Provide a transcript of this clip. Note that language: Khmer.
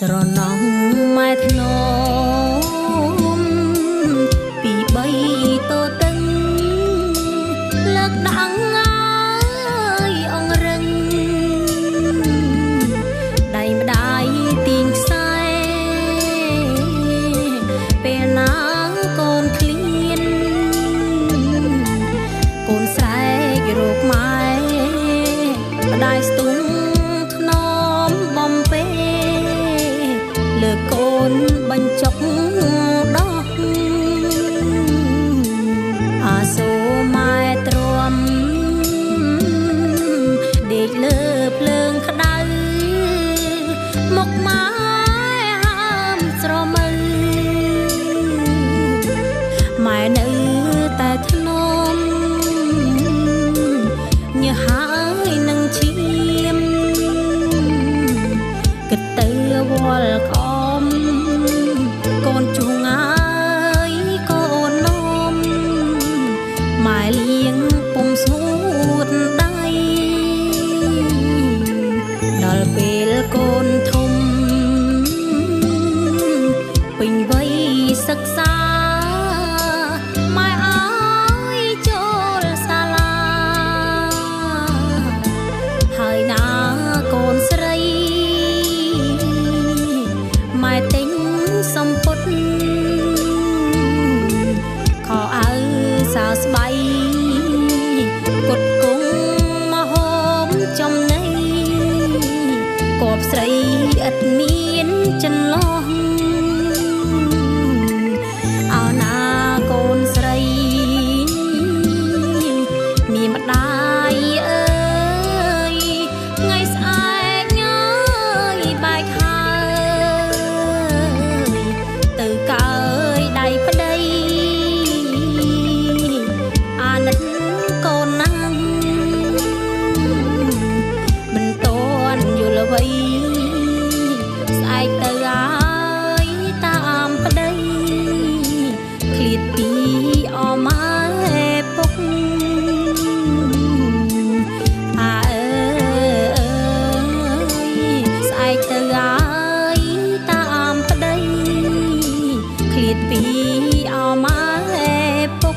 ស្រណោះម៉ែធ្នមពីបីតូតឹងលើកដាំងអើយអងរឹងដៃម្ដាយទាញខ្សែពេលណាកូនឃ្លានកូនស្រែករោគម៉ែម្ដាយស្ទុំធ្នមបំពេលើកូនបញ្ចុកដោះអាសូរម៉ែទ្រាំដេកលើភ្លើងក្តៅមកម៉ែហាមស្រមើម៉ែនៅតែធ្នមញើសហើយនឹងឈាមគិតទៅវល់ខំកូនជួងអើយកូននំម៉ែលៀងពុំស្ងួតដៃដល់ពេលកូនធំពេញវ័យសិក្សាម៉ែអើយចូលសាលាហើយណាកូនស្រីម៉ែទិញសំពត់ខោអាវសើស្បៃគត់គង់មហូបចំណីគបស្រីឥតមានចន្លោះអោណាកូនស្រីមានម្ដាយអើយថ្ងៃស្អែកញ៉ាយបែកហើយទៅកើយដៃប្តីអាណិតកូនណាស់មិនតន់យល់អ្វីស្អែកទៅហើយតាមប្តីឃ្លាតពីអម៉ែពុកអាអើយស្អែកទៅហើយតាមប្តីឃ្លាតពីអម៉ែពុក